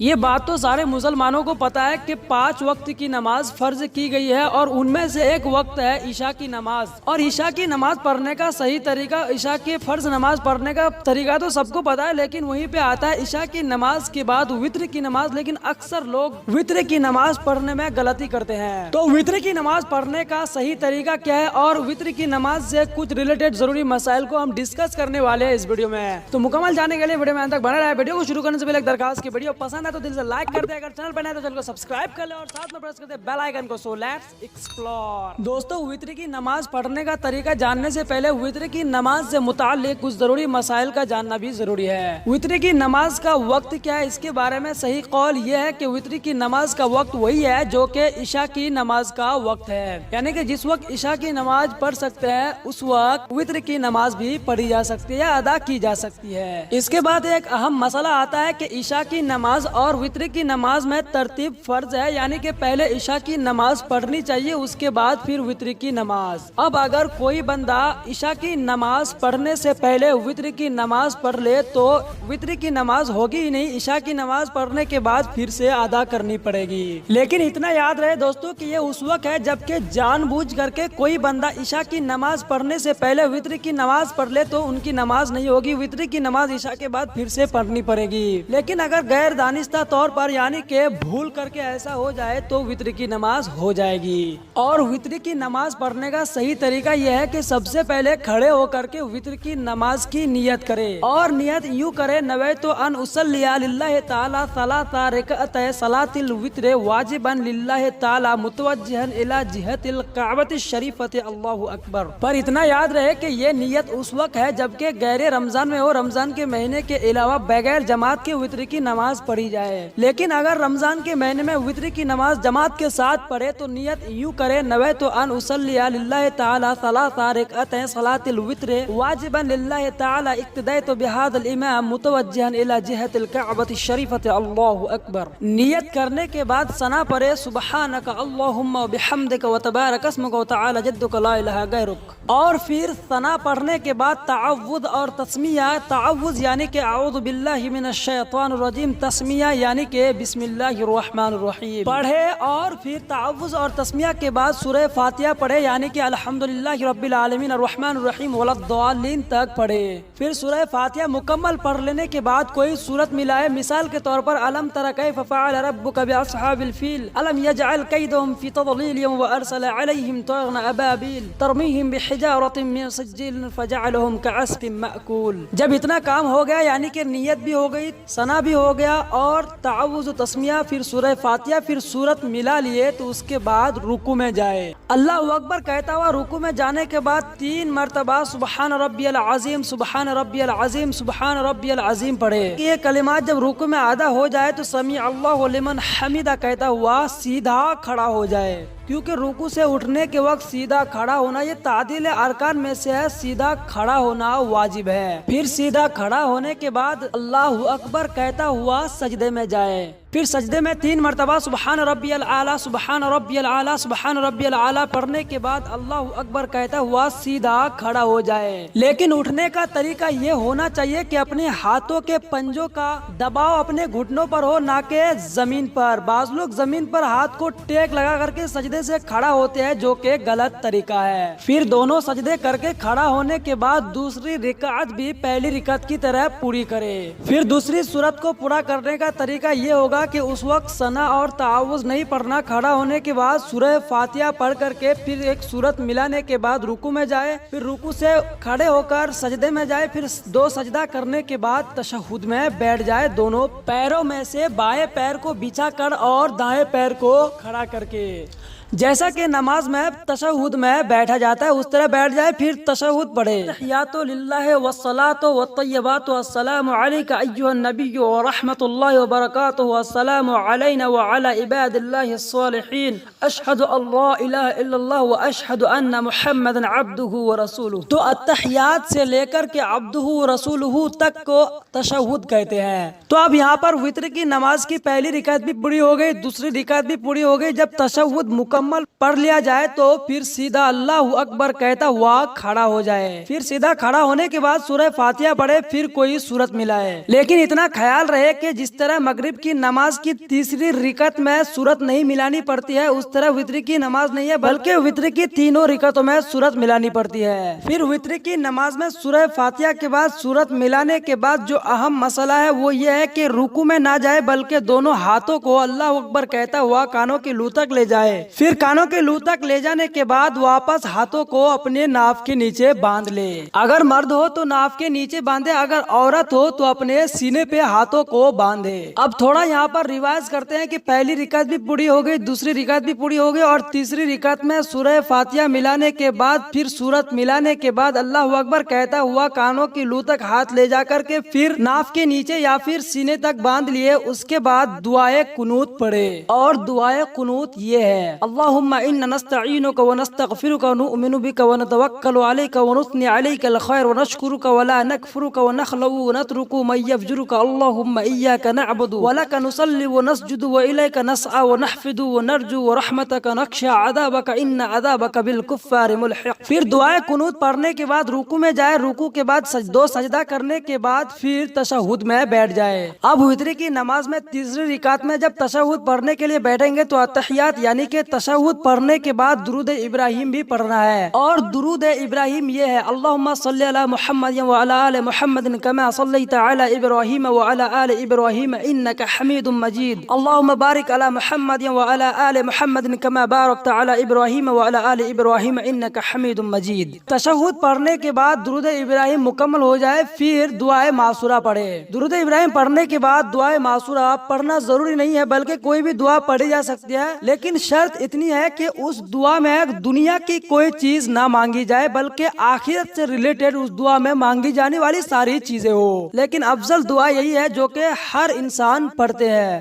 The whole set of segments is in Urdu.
یہ بات تو سارے مسلمانوں کو پتہ ہے کہ 5 وقت کی نماز فرض کی گئی ہے اور ان میں سے ایک وقت ہے عشاء کی نماز۔ اور عشاء کی نماز پڑھنے کا صحیح طریقہ، عشاء کی فرض نماز پڑھنے کا طریقہ تو سب کو پتہ ہے، لیکن وہیں پہ آتا ہے عشاء کی نماز کے بعد وتر کی نماز۔ لیکن اکثر لوگ وتر کی نماز پڑھنے میں غلطی کرتے ہیں۔ تو وتر کی نماز پڑھنے کا صحیح طریقہ کیا ہے اور وتر کی نماز سے کچھ ریلیٹڈ ضروری مسائل کو ہم ڈسکس کرنے والے ہیں اس ویڈیو میں۔ تو مکمل جاننے کے لیے ویڈیو میں انت تک بنے رہے۔ ویڈیو کو شروع کرنے سے پہلے ایک درخواست کی ویڈیو پسند ہے تو دل سے لائک کر دیں، اگر چینل پر نئے تو چینل کو سبسکرائب کر لیں اور ساتھ میں پریس کر دیں بیل آئیکن کو۔ So let's explore. دوستو، وتر کی نماز پڑھنے کا طریقہ جاننے سے پہلے وتر کی نماز سے متعلق کچھ ضروری مسائل کا جاننا بھی ضروری ہے۔ وتر کی نماز کا وقت کیا ہے، اس کے بارے میں صحیح قول یہ ہے کہ وتر کی نماز کا وقت وہی ہے جو کہ عشاء کی نماز کا وقت ہے، یعنی کہ جس وقت عشاء کی نماز پڑھ سکتے ہیں اس وقت وتر کی نماز بھی پڑھی جا سکتی ہے یا ادا کی جا سکتی ہے۔ اس کے بعد ایک اہم مسئلہ آتا ہے کہ عشاء کی نماز اور وتر کی نماز میں ترتیب فرض ہے، یعنی کہ پہلے عشاء کی نماز پڑھنی چاہیے، اس کے بعد پھر وتر کی نماز۔ اب اگر کوئی بندہ عشاء کی نماز پڑھنے سے پہلے وتر کی نماز پڑھ لے تو وتر کی نماز ہوگی ہی نہیں، عشاء کی نماز پڑھنے کے بعد پھر سے ادا کرنی پڑے گی۔ لیکن اتنا یاد رہے دوستوں کہ یہ اس وقت ہے جبکہ جان بوجھ کر کے کوئی بندہ عشاء کی نماز پڑھنے سے پہلے وتر کی نماز پڑھ لے تو ان کی نماز نہیں ہوگی، وتر کی نماز عشاء کے بعد پھر سے پڑھنی پڑے گی۔ لیکن اگر غیر دانستہ طور پر یعنی کہ بھول کر کے ایسا ہو جائے تو وتر کی نماز ہو جائے گی۔ اور وتر کی نماز پڑھنے کا صحیح طریقہ یہ ہے کہ سب سے پہلے کھڑے ہو کر کے وتر کی نماز کی نیت کرے، اور نیت یوں کرے: نویت ان اصلی للہ تعالی ثلاث رکعتین صلاۃ الوتر واجبا للہ تعالی متوجہا الی جہت الکعبۃ الشریفۃ اللہ اکبر۔ پر اتنا یاد رہے کہ یہ نیت اس وقت ہے جبکہ غیر رمضان میں ہو، رمضان کے مہینے کے علاوہ بغیر جماعت کے وتر کی نماز پڑھی جائے۔ لیکن اگر رمضان کے مہینے میں وتر کی نماز جماعت کے ساتھ پڑھے تو نیت یوں کرے: نویت ان اصلی للہ تعالی ثلاث رکعتین صلاۃ الوتر واجبا للہ تعالی اقتدیت بہذا الامام متوجہا الی جہت الکعبۃ الشریفۃ اللہ اکبر۔ نیت کرنے کے بعد ثنا پڑھے: سبحانک اللہم وبحمدک وتبارک اسمک وتعالی جدک لا الہ غیرک۔ اور پھر ثنا پڑھنے کے بعد تعوذ اور تسمیہ، تعوذ یعنی کہ اعوذ باللہ من الشیطان الرجیم، تسمیہ یعنی کہ بسم اللہ الرحمن الرحیم پڑھے، اور پھر تعوذ اور تسمیہ کے بعد سورہ فاتحہ پڑھے، یعنی کہ الحمدللہ رب العالمین الرحمن الرحیم ولا الضالین تک پڑھے۔ پھر سورہ فاتحہ مکمل پڑھ لینے کے بعد کوئی سورت ملائے، مثال کے طور پر الم تر کیف فعل ربک باصحاب الفیل الم یجعل کیدہم فی تضلیل وارسل علیہم طیرا ابابیل ترمیہم بحجارۃ من سجیل فجعلہم کعصف مأکول۔ جب اتنا کام ہو گیا، یعنی کہ نیت بھی ہو گئی، ثنا بھی ہو گیا، اور تعوذ و تسمیہ، پھر سورہ فاتحہ، پھر سورت ملا لیے، تو اس کے بعد رکوع میں جائے، اللہ اکبر کہتا ہوا رکوع میں جانے کے بعد 3 مرتبہ سبحان ربی العظیم، سبحان ربی العظیم، سبحان ربی العظیم پڑھے۔ یہ کلمات جب رکوع میں ادا ہو جائے تو سمیع اللہ لمن حمیدہ کہتا ہوا سیدھا کھڑا ہو جائے، کیونکہ رکوع سے اٹھنے کے وقت سیدھا کھڑا ہونا یہ تعدیل ارکان میں سے ہے، سیدھا کھڑا ہونا واجب ہے۔ پھر سیدھا کھڑا ہونے کے بعد اللہ اکبر کہتا ہوا سجدے میں جائے، پھر سجدے میں 3 مرتبہ سبحان ربی العالی، سبحان ربی العالی، سبحان ربی العالی پڑھنے کے بعد اللہ اکبر کہتا ہوا سیدھا کھڑا ہو جائے۔ لیکن اٹھنے کا طریقہ یہ ہونا چاہیے کہ اپنے ہاتھوں کے پنجوں کا دباؤ اپنے گھٹنوں پر ہو، نہ کہ زمین پر۔ بعض لوگ زمین پر ہاتھ کو ٹیک لگا کر کے سجدے سے کھڑا ہوتے ہیں، جو کہ غلط طریقہ ہے۔ پھر دونوں سجدے کر کے کھڑا ہونے کے بعد دوسری رکعت بھی پہلی رکعت کی طرح پوری کرے۔ پھر دوسری سورت کو پورا کرنے کا طریقہ یہ ہوگا کہ اس وقت ثنا اور تعوذ نہیں پڑھنا، کھڑا ہونے کے بعد سورہ فاتحہ پڑھ کر کے پھر ایک سورت ملانے کے بعد رکوع میں جائے، پھر رکوع سے کھڑے ہو کر سجدے میں جائے، پھر 2 سجدہ کرنے کے بعد تشہد میں بیٹھ جائے، دونوں پیروں میں سے بائیں پیر کو بچھا کر اور دائیں پیر کو کھڑا کر کے، جیسا کہ نماز میں تشہد میں بیٹھا جاتا ہے اس طرح بیٹھ جائے، پھر تشہد پڑھے: تحیات للہ والصلاۃ والطیبات والسلام علیک ایھا النبی ورحمۃ اللہ وبرکاتہ والسلام علینا وعلی عباد اللہ الصالحین اشہد ان لا الہ الا اللہ واشہد ان محمدا عبدہ ورسولہ۔ تو التحیات سے لے کر کے عبدہ ورسولہ تک کو تشہد کہتے ہیں۔ تو اب یہاں پر وتر کی نماز کی پہلی رکعت بھی پوری ہو گئی، دوسری رکعت بھی پوری ہو گئی۔ جب تشہد مکمل پڑھ لیا جائے تو پھر سیدھا اللہ اکبر کہتا ہوا کھڑا ہو جائے، پھر سیدھا کھڑا ہونے کے بعد سورہ فاتحہ پڑھے، پھر کوئی سورت ملائے۔ لیکن اتنا خیال رہے کہ جس طرح مغرب کی نماز کی تیسری رکعت میں سورت نہیں ملانی پڑتی ہے، اس طرح وتر کی نماز نہیں ہے، بلکہ وتر کی تینوں رکعتوں میں سورت ملانی پڑتی ہے۔ پھر وتر کی نماز میں سورہ فاتحہ کے بعد سورت ملانے کے بعد جو اہم مسئلہ ہے وہ یہ ہے کہ رکوع میں نہ جائے بلکہ دونوں ہاتھوں کو اللہ اکبر کہتا ہوا کانوں کی لو تک لے جائے، پھر کانوں کی لو تک لے جانے کے بعد واپس ہاتھوں کو اپنے ناف کے نیچے باندھ لے۔ اگر مرد ہو تو ناف کے نیچے باندھے، اگر عورت ہو تو اپنے سینے پہ ہاتھوں کو باندھے۔ اب تھوڑا یہاں پر ریوائز کرتے ہیں کہ پہلی رکعت بھی پوری ہو گئی، دوسری رکعت بھی پوری ہو گئی، اور تیسری رکعت میں سورہ فاتحہ ملانے کے بعد پھر سورت ملانے کے بعد اللہ اکبر کہتا ہوا کانوں کی لو تک ہاتھ لے جا کر کے پھر ناف کے نیچے یا پھر سینے تک باندھ لیے۔ اس کے بعد دعائے قنوت پڑھے، اور دعائے قنوت یہ ہے: اللہم انا نستعینک ونستغفرک ونؤمن بک ونتوکل علیک ونثنی علیک الخیر ونشکرک ولا نکفرک ونخلع ونترک من یفجرک اللہم ایاک نعبد ولک نصلی ونسجد والیک نسعی ونحفظ ونرجو ورحمتک نخشی عذابک ان عذابک بالکفار ملحق۔ پھر دعائے قنوت پڑھنے کے بعد رکوع میں جائے، رکوع کے بعد دو سجدہ کرنے کے بعد پھر تشہد میں بیٹھ جائے۔ اب وتر کی نماز میں تیسری رکعت میں جب تشہد پڑھنے کے لیے بیٹھیں گے تو اتحیات یعنی کہ تشہد پڑھنے کے بعد درود ابراہیم بھی پڑھنا ہے، اور درود ابراہیم یہ ہے: اللہم صلی علی محمد وعلی آل محمد کما صلیت علی ابراہیم وعلی آل ابراہیم انک حمید مجید، اللہم بارک علی محمد وعلی آل محمد کما بارکت علی ابراہیم وعلی آل ابراہیم انک حمید مجید۔ تشہد پڑھنے کے بعد درود ابراہیم مکمل ہو جائے، پھر دعائے معصورہ پڑھے۔ درود ابراہیم پڑھنے کے بعد دعائے معصورہ پڑھنا ضروری نہیں ہے بلکہ کوئی بھی دعا پڑھی جا سکتی ہے، لیکن شرط اتنی ہے کہ اس دعا میں دنیا کی کوئی چیز نہ مانگی جائے بلکہ آخرت سے ریلیٹڈ اس دعا میں مانگی جانے والی ساری چیزیں ہو۔ لیکن افضل دعا یہی ہے جو کہ ہر انسان پڑھتے ہیں: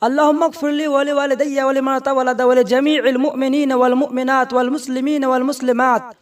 اللہم اغفر لی ولوالدی ولمن تولد ولجمیع المؤمنین والمؤمنات والمسلمین والمسلمات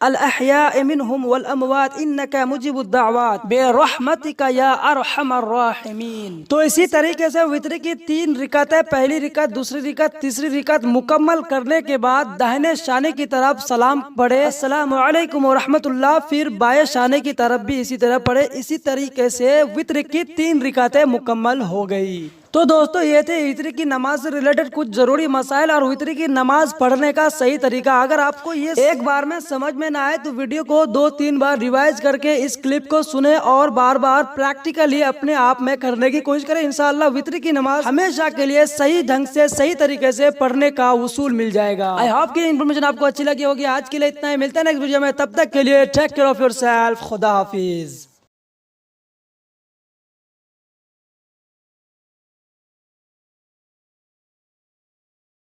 الاحیاء منہم والاموات انک مجیب الدعوات برحمتک یا ارحم الراحمین۔ تو اسی طریقے سے وتر کی 3 رکعتیں، پہلی رکعت، دوسری رکعت، تیسری رکعت مکمل کرنے کے بعد داہنے شانے کی طرف سلام پڑھے، السلام علیکم ورحمۃ اللہ، پھر بائیں شانے کی طرف بھی اسی طرح پڑھے۔ اسی طریقے سے وتر کی 3 رکعتیں مکمل ہو گئی۔ تو دوستو یہ تھے وتر کی نماز سے ریلیٹڈ کچھ ضروری مسائل اور وتر کی نماز پڑھنے کا صحیح طریقہ۔ اگر آپ کو یہ ایک بار میں سمجھ میں نہ آئے تو ویڈیو کو 2-3 بار ریوائز کر کے اس کلپ کو سنیں اور بار بار پریکٹیکلی اپنے آپ میں کرنے کی کوشش کریں۔ انشاءاللہ وتر کی نماز ہمیشہ کے لیے صحیح ڈھنگ سے، صحیح طریقے سے پڑھنے کا اصول مل جائے گا۔ آئی ہوپ کہ انفارمیشن آپ کو اچھی لگی ہوگی۔ آج کے لیے اتنا ہی، ملتے ہیں نیکسٹ ویڈیو میں، تب تک کے لیے take care of your self, خدا حافظ۔